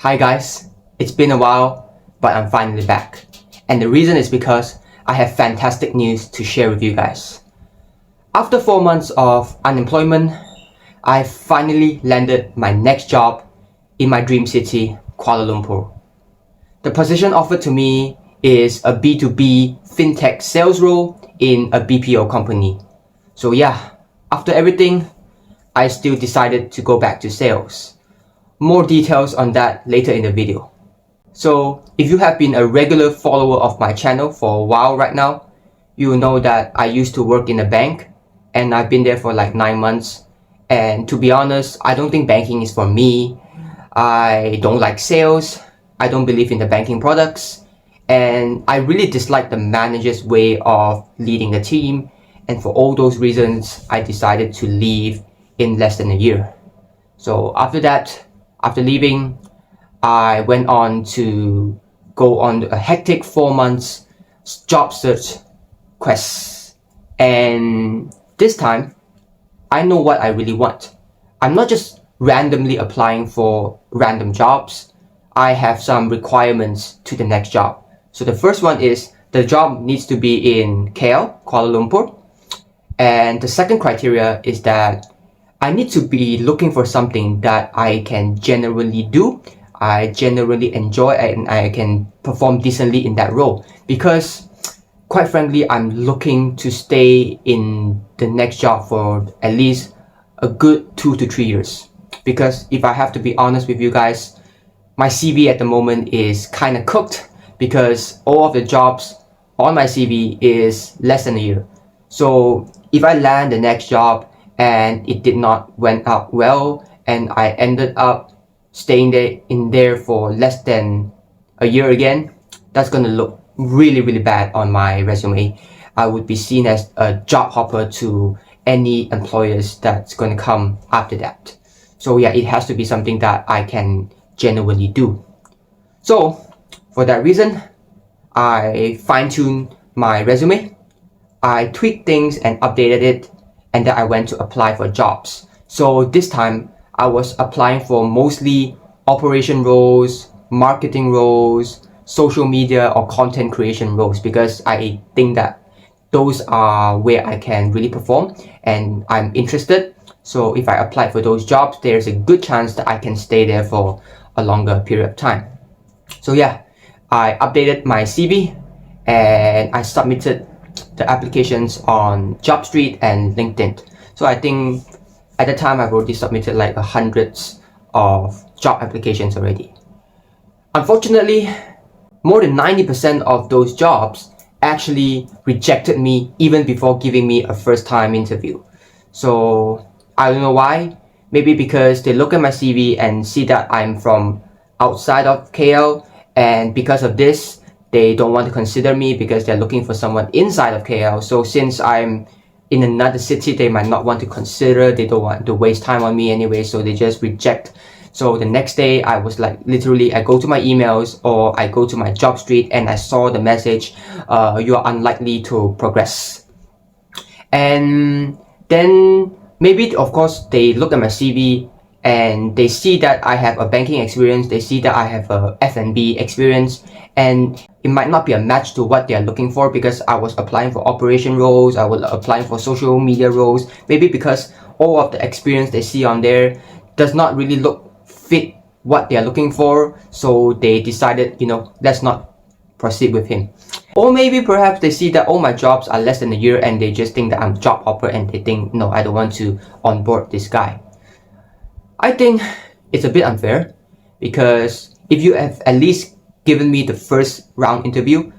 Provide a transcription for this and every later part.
Hi guys, it's been a while, but I'm finally back. And the reason is because I have fantastic news to share with you guys. After 4 months of unemployment, I finally landed my next job in my dream city, Kuala Lumpur. The position offered to me is a B2B fintech sales role in a BPO company. So yeah, after everything, I still decided to go back to sales. More details on that later in the video. So if you have been a regular follower of my channel for a while right now, you will know that I used to work in a bank and I've been there for like 9 months. And to be honest, I don't think banking is for me. I don't like sales. I don't believe in the banking products. And I really dislike the manager's way of leading the team. And for all those reasons, I decided to leave in less than a year. So after leaving, I went on to go on a hectic 4 months job search quest. And this time, I know what I really want. I'm not just randomly applying for random jobs. I have some requirements to the next job. So the first one is the job needs to be in KL, Kuala Lumpur. And the second criteria is that I need to be looking for something that I can generally do, I generally enjoy, and I can perform decently in that role. Because quite frankly, I'm looking to stay in the next job for at least a good 2 to 3 years. Because if I have to be honest with you guys, my CV at the moment is kind of cooked because all of the jobs on my CV is less than a year. So if I land the next job and it did not went out well and I ended up staying there for less than a year again, that's gonna look really bad on my resume. I would be seen as a job hopper to any employers that's gonna come after that. So yeah, it has to be something that I can genuinely do. So for that reason, I fine-tuned my resume, I tweaked things and updated it, and then I went to apply for jobs. So this time I was applying for mostly operation roles, marketing roles, social media or content creation roles because I think that those are where I can really perform and I'm interested. So if I apply for those jobs, there's a good chance that I can stay there for a longer period of time. So yeah, I updated my CV and I submitted the applications on JobStreet and LinkedIn. So I think at the time I've already submitted like hundreds of job applications already. Unfortunately, more than 90% of those jobs actually rejected me even before giving me a first time interview. So I don't know why. Maybe because they look at my CV and see that I'm from outside of KL, and because of this, they don't want to consider me because they're looking for someone inside of KL. So since I'm in another city, they might not want to consider, they don't want to waste time on me anyway, so they just reject. So the next day, I was like, literally, I go to my emails or I go to my JobStreet and I saw the message, you are unlikely to progress. And then maybe, of course, they look at my CV and they see that I have a banking experience, they see that I have a F&B experience, and it might not be a match to what they are looking for because I was applying for operation roles, I was applying for social media roles, maybe because all of the experience they see on there does not really fit what they are looking for, so they decided, let's not proceed with him. Or maybe perhaps they see that all my jobs are less than a year and they just think that I'm a job hopper and they think, no, I don't want to onboard this guy. I think it's a bit unfair because if you have at least given me the first round interview,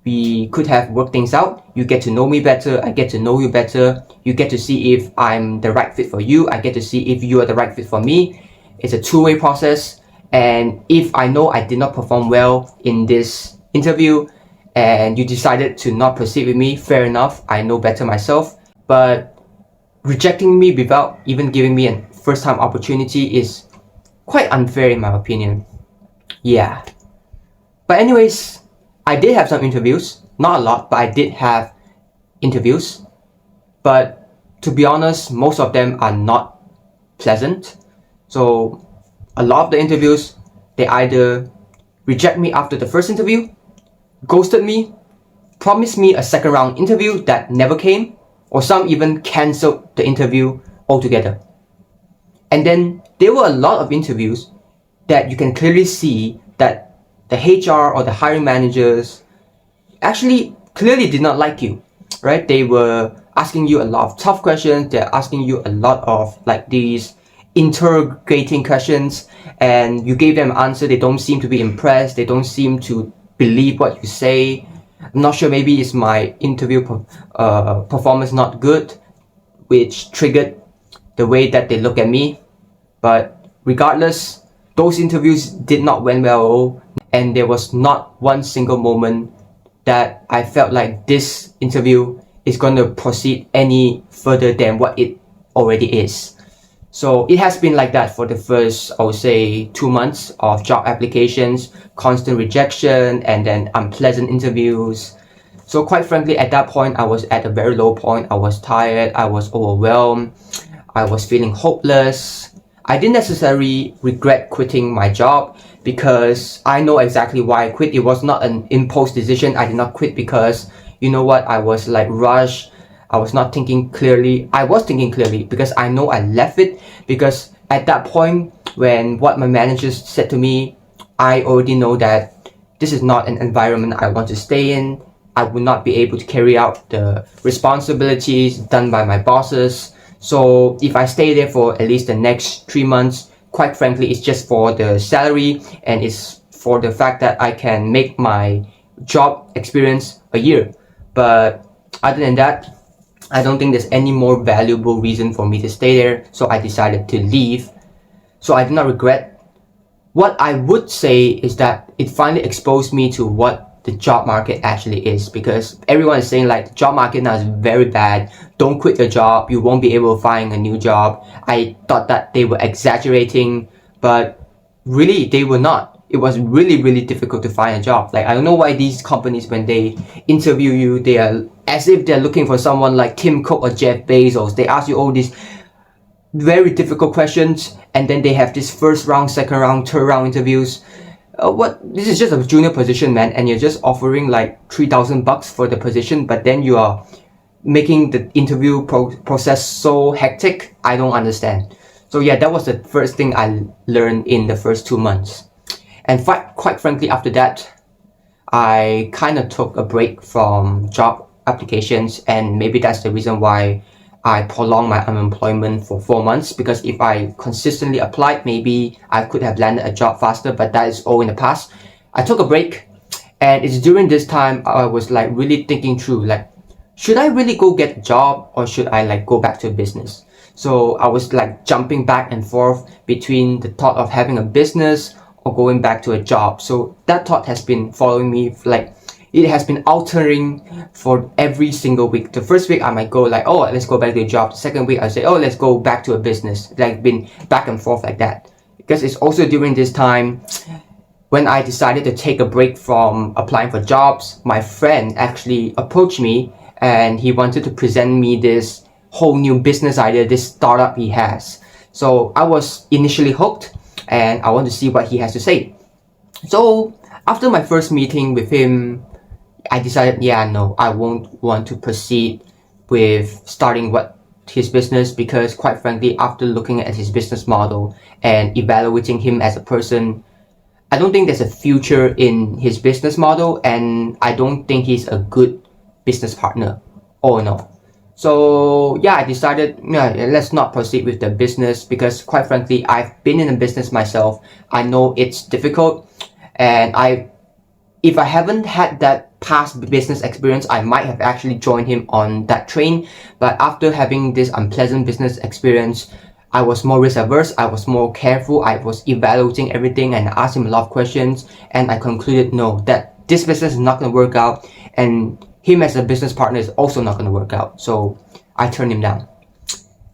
we could have worked things out. You get to know me better, I get to know you better, you get to see if I'm the right fit for you, I get to see if you are the right fit for me. It's a two-way process, and if I know I did not perform well in this interview and you decided to not proceed with me, fair enough, I know better myself. But rejecting me without even giving me a first time opportunity is quite unfair in my opinion. Yeah. But anyways, I did have some interviews, not a lot, but I did have interviews. But to be honest, most of them are not pleasant. So a lot of the interviews They either reject me after the first interview, ghosted me, promised me a second round interview that never came, or some even cancelled the interview altogether. And then there were a lot of interviews that you can clearly see that the HR or the hiring managers actually clearly did not like you, right? They were asking you a lot of tough questions. They're asking you a lot of like these interrogating questions, and you gave them an answer. They don't seem to be impressed. They don't seem to believe what you say. I'm not sure, maybe it's my interview performance not good, which triggered the way that they look at me. But regardless, those interviews did not went well, and there was not one single moment that I felt like this interview is going to proceed any further than what it already is. So it has been like that for the first, I would say, 2 months of job applications, constant rejection, and then unpleasant interviews. So quite frankly, at that point, I was at a very low point. I was tired, I was overwhelmed, I was feeling hopeless. I didn't necessarily regret quitting my job because I know exactly why I quit. It was not an impulse decision. I did not quit because, you know what, I was like rushed. I was not thinking clearly. I was thinking clearly because I know I left it because at that point when what my managers said to me, I already know that this is not an environment I want to stay in. I would not be able to carry out the responsibilities done by my bosses. So if I stay there for at least the next 3 months, quite frankly, it's just for the salary and it's for the fact that I can make my job experience a year. But other than that, I don't think there's any more valuable reason for me to stay there, so I decided to leave. So I did not regret. What I would say is that it finally exposed me to what the job market actually is, because everyone is saying like the job market now is very bad, don't quit your job, you won't be able to find a new job. I thought that they were exaggerating, but really they were not. It was really difficult to find a job. Like, I don't know why these companies, when they interview you, they are as if they're looking for someone like Tim Cook or Jeff Bezos. They ask you all these very difficult questions, and then they have this first round, second round, third round interviews. This is just a junior position, man, and you're just offering like $3,000 for the position, but then you are making the interview process so hectic. I don't understand. So yeah, that was the first thing I learned in the first 2 months. And quite frankly, after that, I kind of took a break from job applications, and maybe that's the reason why I prolonged my unemployment for 4 months, because if I consistently applied, maybe I could have landed a job faster, but that is all in the past. I took a break, and it's during this time I was like really thinking through, like, should I really go get a job or should I like go back to business? So I was like jumping back and forth between the thought of having a business or going back to a job. So that thought has been following me, like it has been altering for every single week. The first week I might go like, oh, let's go back to a job. The second week I say, oh, let's go back to a business. Like been back and forth like that. Because it's also during this time when I decided to take a break from applying for jobs, my friend actually approached me and he wanted to present me this whole new business idea, this startup he has. So I was initially hooked and I want to see what he has to say. So after my first meeting with him, I decided, yeah, no, I won't want to proceed with starting his business, because quite frankly, after looking at his business model and evaluating him as a person, I don't think there's a future in his business model, and I don't think he's a good business partner. Oh no. So yeah, I decided, yeah, let's not proceed with the business, because quite frankly, I've been in a business myself. I know it's difficult, and if I haven't had that past business experience, I might have actually joined him on that train. But after having this unpleasant business experience, I was more risk averse, I was more careful, I was evaluating everything and asked him a lot of questions, and I concluded, no, that this business is not going to work out, and him as a business partner is also not going to work out. So I turned him down.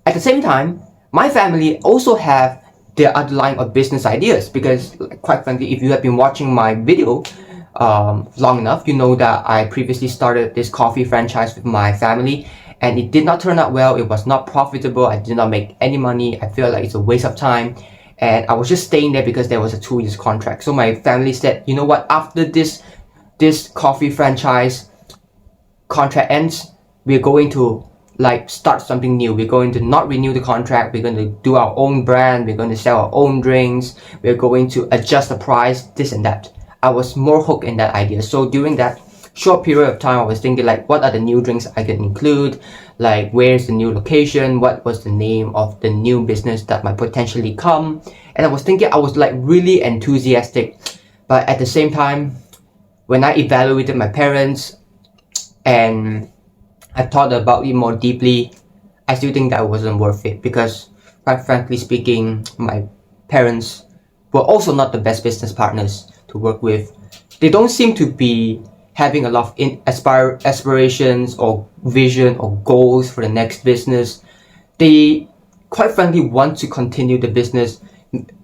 At the same time, my family also have their other line of business ideas, because quite frankly, if you have been watching my video long enough, you know that I previously started this coffee franchise with my family, and it did not turn out well. It was not profitable. I did not make any money. I feel like it's a waste of time. and I was just staying there because there was a 2 years contract. So my family said, you know what, after this coffee franchise contract ends, we're going to like start something new. We're going to not renew the contract. We're going to do our own brand. We're going to sell our own drinks. We're going to adjust the price, this and that. I was more hooked in that idea. So during that short period of time, I was thinking like, what are the new drinks I can include? Like, where's the new location? What was the name of the new business that might potentially come? And I was thinking, I was like really enthusiastic. But at the same time, when I evaluated my parents and I thought about it more deeply, I still think that wasn't worth it, because quite frankly speaking, my parents were also not the best business partners to work with. They don't seem to be having a lot of aspirations or vision or goals for the next business. They quite frankly want to continue the business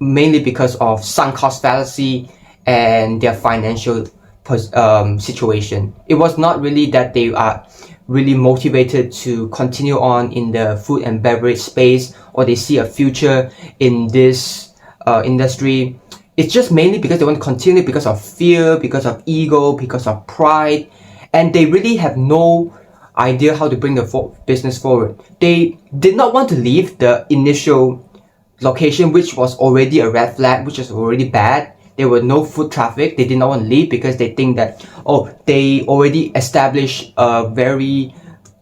mainly because of sunk cost fallacy and their financial situation. It was not really that they are really motivated to continue on in the food and beverage space, or they see a future in this industry. It's just mainly because they want to continue because of fear, because of ego, because of pride, and they really have no idea how to bring the business forward. They did not want to leave the initial location, which was already a red flag, which was already bad. There were no foot traffic. They did not want to leave because they think that, oh, they already established a very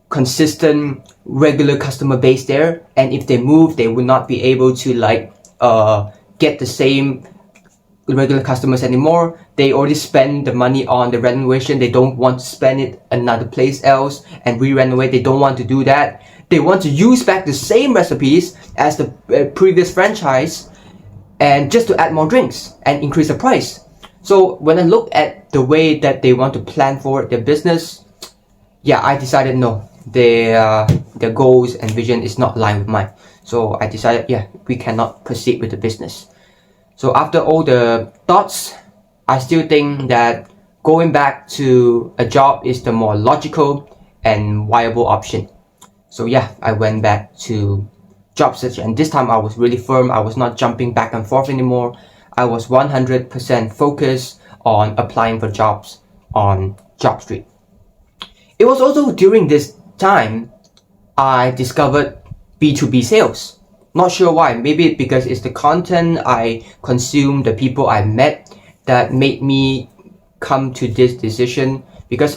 consistent, regular customer base there, and if they move, they would not be able to like get the same regular customers anymore. They already spend the money on the renovation. They don't want to spend it another place else and re-renovate. They don't want to do that. They want to use back the same recipes as the previous franchise, and just to add more drinks and increase the price. So when I look at the way that they want to plan for their business, yeah, I decided no, their goals and vision is not aligned with mine. So I decided, yeah, we cannot proceed with the business. So after all the thoughts, I still think that going back to a job is the more logical and viable option. So yeah, I went back to job search, and this time I was really firm. I was not jumping back and forth anymore. I was 100% focused on applying for jobs on Job Street. It was also during this time I discovered B2B sales. Not sure why. Maybe because it's the content I consume, the people I met, that made me come to this decision. Because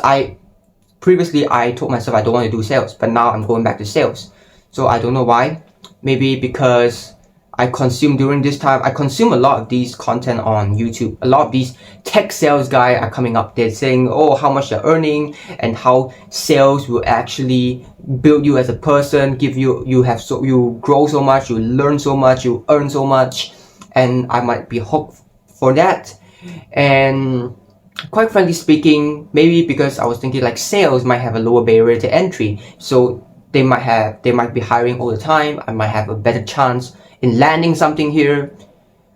previously I told myself I don't want to do sales, but now I'm going back to sales. So I don't know why. Maybe because I consume during this time, I consume a lot of these content on YouTube. A lot of these tech sales guys are coming up there saying, oh, how much they're earning and how sales will actually build you as a person, give you you grow so much, you learn so much, you earn so much. And I might be hooked for that. And quite frankly speaking, maybe because I was thinking like sales might have a lower barrier to entry, so they might be hiring all the time. I might have a better chance in landing something here.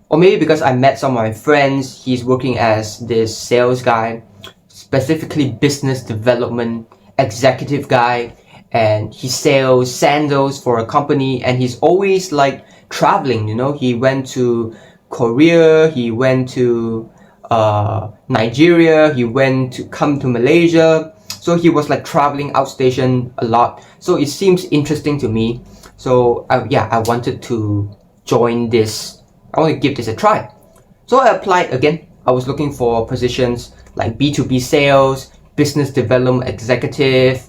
Or maybe because I met some of my friends, he's working as this sales guy, specifically business development executive guy, and he sells sandals for a company, and he's always like traveling, you know. He went to Korea, he went to Nigeria, he went to come to Malaysia. So he was like traveling outstation a lot. So it seems interesting to me. So I wanted to join this. I want to give this a try. So I applied again. I was looking for positions like B2B sales, business development executive,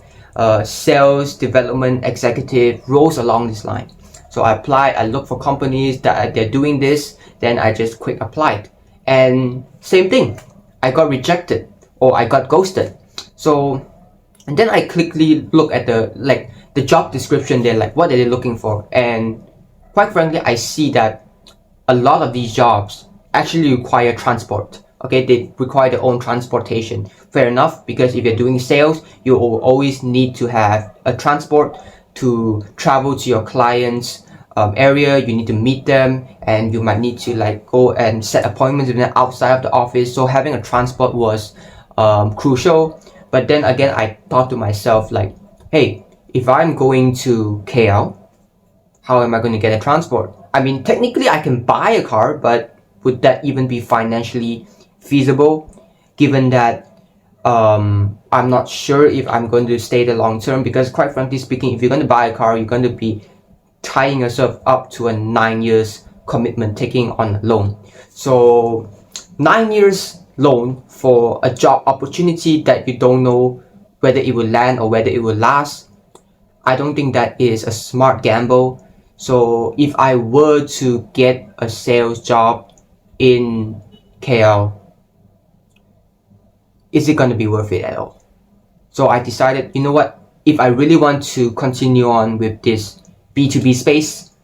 sales development executive, roles along this line. So I applied. I looked for companies that they're doing this. Then I just quick applied. And same thing. I got rejected or I got ghosted. So, and then I quickly look at the job description there, like what are they looking for? And quite frankly, I see that a lot of these jobs actually require transport. Okay, they require their own transportation. Fair enough, because if you're doing sales, you will always need to have a transport to travel to your clients' area. You need to meet them, and you might need to like go and set appointments with them outside of the office. So having a transport was crucial. But then again, I thought to myself like, hey, if I'm going to KL, how am I going to get a transport? I mean, technically I can buy a car, but would that even be financially feasible, given that I'm not sure if I'm going to stay the long term? Because quite frankly speaking, if you're going to buy a car, you're going to be tying yourself up to a 9 years commitment, taking on a loan. So 9 years loan for a job opportunity that you don't know whether it will land or whether it will last, I don't think that is a smart gamble. So if I were to get a sales job in KL, is it going to be worth it at all? So I decided, you know what, if I really want to continue on with this B2B space,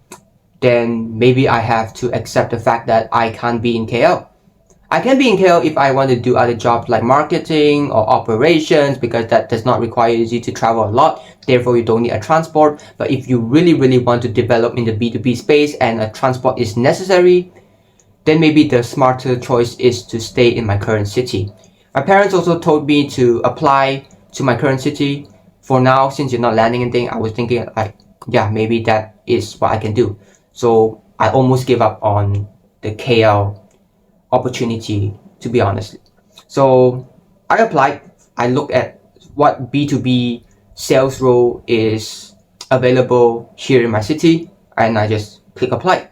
then maybe I have to accept the fact that I can't be in KL. I can be in KL if I want to do other jobs like marketing or operations, because that does not require you to travel a lot, therefore you don't need a transport. But if you really want to develop in the B2B space and a transport is necessary, then maybe the smarter choice is to stay in my current city. My parents also told me to apply to my current city. For now, since you're not landing anything, I was thinking like, yeah, maybe that is what I can do. So I almost gave up on the KL opportunity, to be honest. So I applied. I looked at what B2B sales role is available here in my city, and I just click apply.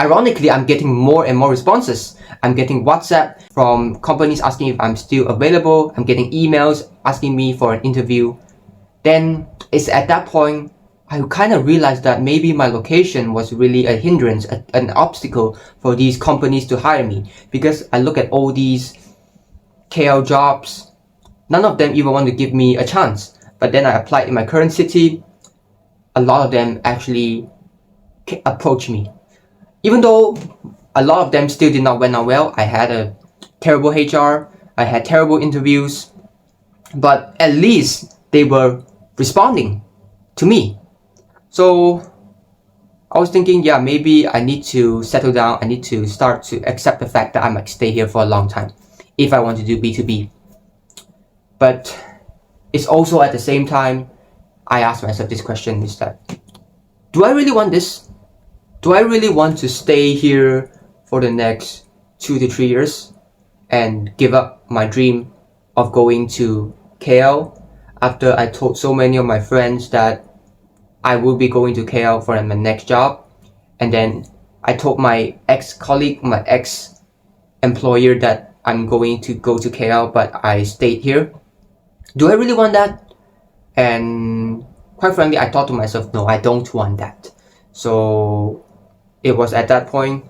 Ironically, I'm getting more and more responses. I'm getting WhatsApp from companies asking if I'm still available. I'm getting emails asking me for an interview. Then it's at that point I kind of realized that maybe my location was really a hindrance, an obstacle for these companies to hire me. Because I look at all these KL jobs, none of them even want to give me a chance. But then I applied in my current city, a lot of them actually approached me. Even though a lot of them still did not went out well, I had a terrible HR, I had terrible interviews, but at least they were responding to me. So I was thinking, yeah, maybe I need to settle down. I need to start to accept the fact that I might stay here for a long time if I want to do B2B. But it's also at the same time, I ask myself this question, is that, do I really want this? Do I really want to stay here for the next 2 to 3 years and give up my dream of going to KL after I told so many of my friends that I will be going to KL for my next job? And then I told my ex-colleague, my ex-employer that I'm going to go to KL, but I stayed here. Do I really want that? And quite frankly, I thought to myself, no, I don't want that. So it was at that point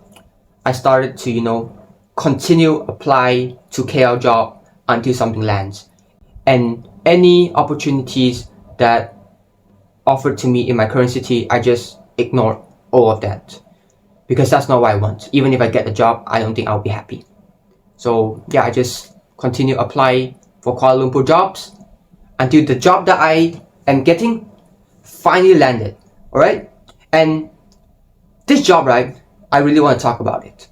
I started to, continue apply to KL job until something lands. And any opportunities that offered to me in my current city, I just ignored all of that, because that's not what I want. Even if I get the job, I don't think I'll be happy. So yeah, I just continue apply for Kuala Lumpur jobs until the job that I am getting finally landed. Alright? And this job, right, I really want to talk about it.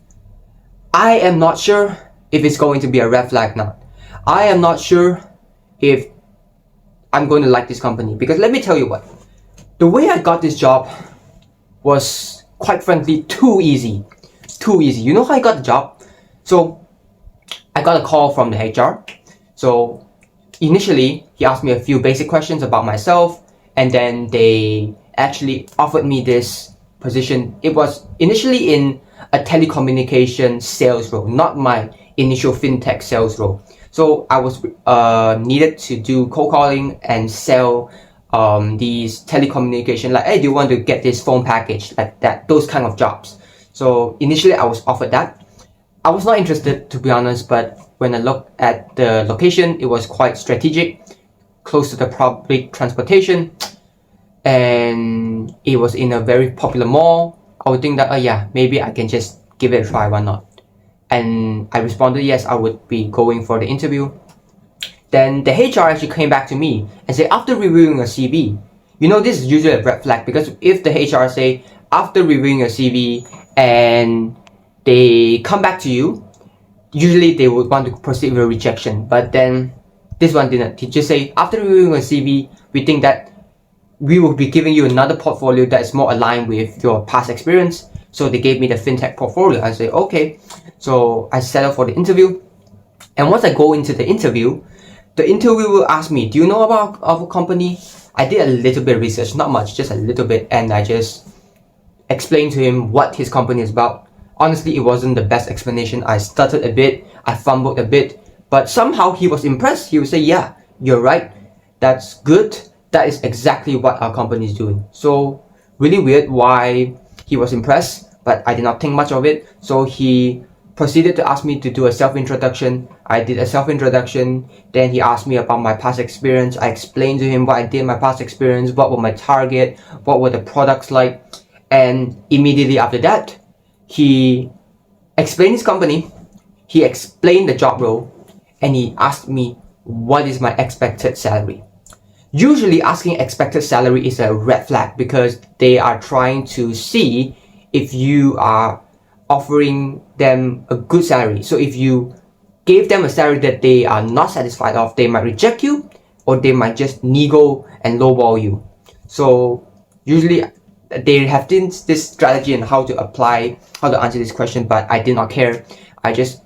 I am not sure if it's going to be a red flag or not. I am not sure if I'm going to like this company, because let me tell you what, the way I got this job was quite frankly too easy. You know how I got the job? So I got a call from the HR. So initially he asked me a few basic questions about myself, and then they actually offered me this position. It was initially in a telecommunication sales role, not my initial fintech sales role. So I was needed to do cold calling and sell these telecommunication, like, hey, do you want to get this phone package, like that, those kind of jobs. So initially I was offered that. I was not interested, to be honest, but when I looked at the location, it was quite strategic, close to the public transportation, and it was in a very popular mall. I would think that, oh yeah, maybe I can just give it a try, why not? And I responded yes, I would be going for the interview. Then the HR actually came back to me and said, after reviewing a CV, this is usually a red flag, because if the HR say after reviewing a CV and they come back to you, usually they would want to proceed with a rejection. But then this one didn't. He just say, after reviewing a CV, we think that we will be giving you another portfolio that is more aligned with your past experience. So they gave me the fintech portfolio. I said, okay. So I set up for the interview. And once I go into the interviewer asked me, do you know about our company? I did a little bit of research, not much, just a little bit. And I just explained to him what his company is about. Honestly, it wasn't the best explanation. I stuttered a bit, I fumbled a bit, but somehow he was impressed. He would say, yeah, you're right. That's good. That is exactly what our company is doing. So really weird why he was impressed, but I did not think much of it. So he proceeded to ask me to do a self-introduction. I did a self-introduction. Then he asked me about my past experience. I explained to him what I did in my past experience, what were my target, what were the products like. And immediately after that, he explained his company, he explained the job role, and he asked me what is my expected salary. Usually asking expected salary is a red flag because they are trying to see if you are offering them a good salary. So if you gave them a salary that they are not satisfied of, they might reject you or they might just nego and lowball you. So usually they have this strategy on how to answer this question, but I did not care. I just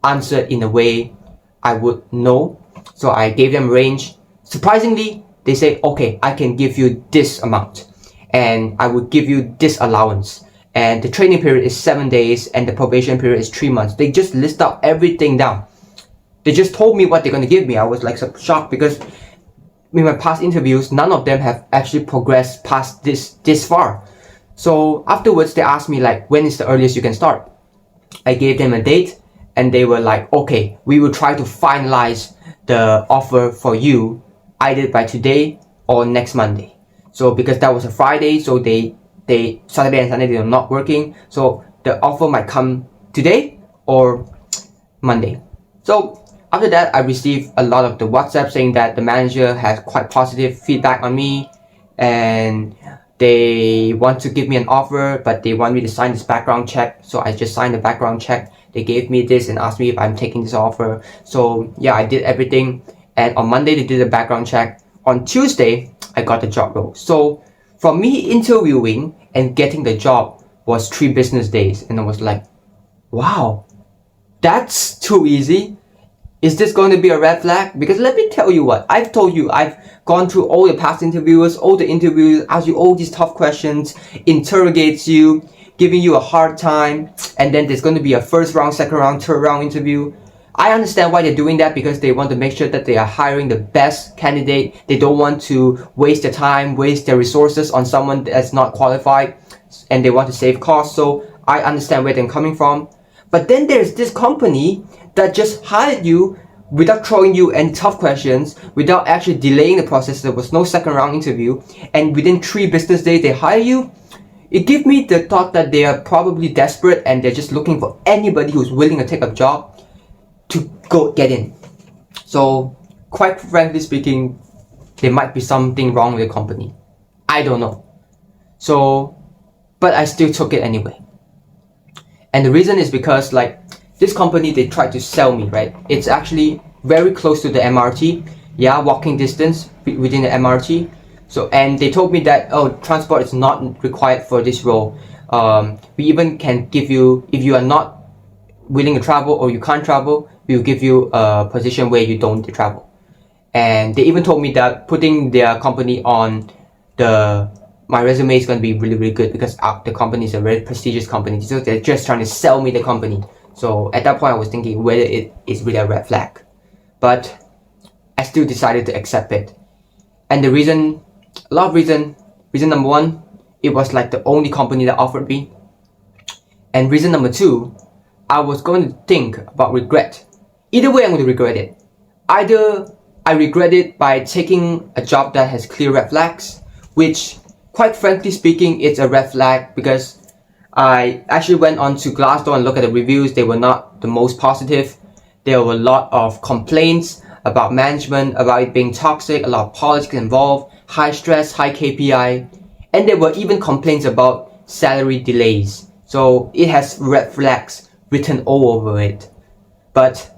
answered in a way I would know. So I gave them a range. Surprisingly, they say, okay, I can give you this amount and I will give you this allowance. And the training period is 7 days and the probation period is 3 months. They just list out everything down. They just told me what they're going to give me. I was like so shocked because in my past interviews, none of them have actually progressed past this far. So afterwards, they asked me like, when is the earliest you can start? I gave them a date and they were like, okay, we will try to finalize the offer for you either by today or next Monday. So because that was a Friday, so they Saturday and Sunday they were not working. So the offer might come today or Monday. So after that, I received a lot of the WhatsApp saying that the manager has quite positive feedback on me and they want to give me an offer, but they want me to sign this background check. So I just signed the background check. They gave me this and asked me if I'm taking this offer. So yeah, I did everything. And on Monday, they did a background check. On Tuesday, I got the job role. So from me interviewing and getting the job was 3 business days. And I was like, wow, that's too easy. Is this going to be a red flag? Because let me tell you what, I've told you, I've gone through all the past interviewers, all the interviews, ask you all these tough questions, interrogates you, giving you a hard time, and then there's going to be a first round, second round, third round interview. I understand why they're doing that because they want to make sure that they are hiring the best candidate. They don't want to waste their time, waste their resources on someone that's not qualified, and they want to save costs. So I understand where they're coming from. But then there's this company that just hired you without throwing you any tough questions, without actually delaying the process. There was no second round interview, and within 3 business days they hire you. It gives me the thought that they are probably desperate and they're just looking for anybody who's willing to take a job to go get in. So quite frankly speaking, there might be something wrong with the company. I don't know. So, but I still took it anyway. And the reason is because like this company, they tried to sell me, right? It's actually very close to the MRT. Yeah, walking distance within the MRT. So, and they told me that, oh, transport is not required for this role. We even can give you, if you are not willing to travel or you can't travel, we will give you a position where you don't travel. And they even told me that putting their company on my resume is going to be really, really good because the company is a very prestigious company. So they're just trying to sell me the company. So at that point, I was thinking whether it is really a red flag. But I still decided to accept it. And the reason, a lot of reason number 1, it was like the only company that offered me. And reason number 2, I was going to think about regret. Either way, I'm going to regret it. Either I regret it by taking a job that has clear red flags, which quite frankly speaking, it's a red flag because I actually went on to Glassdoor and looked at the reviews. They were not the most positive. There were a lot of complaints about management, about it being toxic, a lot of politics involved, high stress, high KPI, and there were even complaints about salary delays. So it has red flags written all over it. But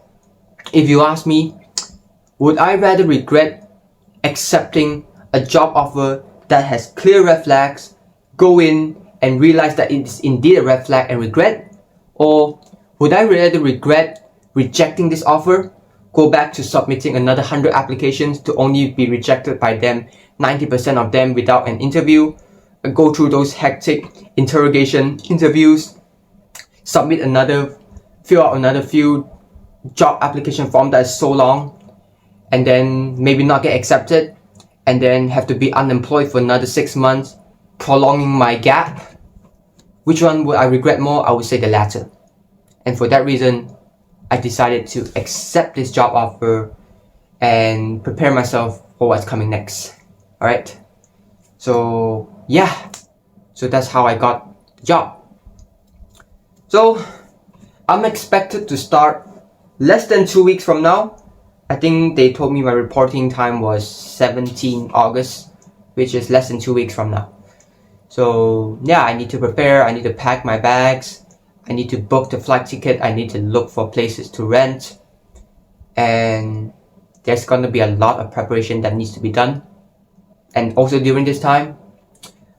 if you ask me, would I rather regret accepting a job offer that has clear red flags, go in and realize that it is indeed a red flag and regret? Or would I rather regret rejecting this offer, go back to submitting another 100 applications to only be rejected by them, 90% of them without an interview, go through those hectic interviews, fill out another few job application form that is so long, and then maybe not get accepted, and then have to be unemployed for another 6 months, prolonging my gap? Which one would I regret more? I would say the latter. And for that reason, I decided to accept this job offer and prepare myself for what's coming next. Alright? So yeah, so that's how I got the job. So I'm expected to start less than 2 weeks from now. I think they told me my reporting time was 17 August, which is less than 2 weeks from now. So yeah, I need to prepare, I need to pack my bags, I need to book the flight ticket, I need to look for places to rent, and there's gonna be a lot of preparation that needs to be done. And also during this time,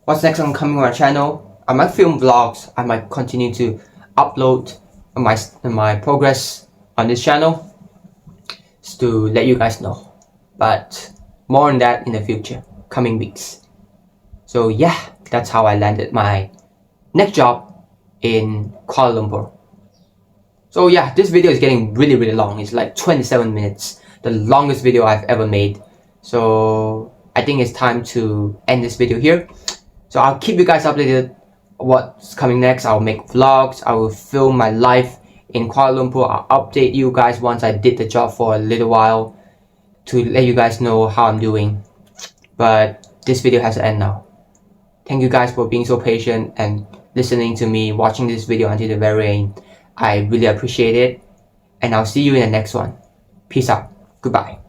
what's next on coming on my channel? I might film vlogs, I might continue to upload my progress on this channel, just to let you guys know. But more on that in the future, coming weeks. So yeah, that's how I landed my next job in Kuala Lumpur. So yeah, this video is getting really long. It's like 27 minutes, the longest video I've ever made. So I think it's time to end this video here. So I'll keep you guys updated what's coming next. I'll make vlogs, I will film my life in Kuala Lumpur. I'll update you guys once I did the job for a little while to let you guys know how I'm doing. But this video has to end now. Thank you guys for being so patient and listening to me, watching this video until the very end. I really appreciate it. And I'll see you in the next one. Peace out. Goodbye.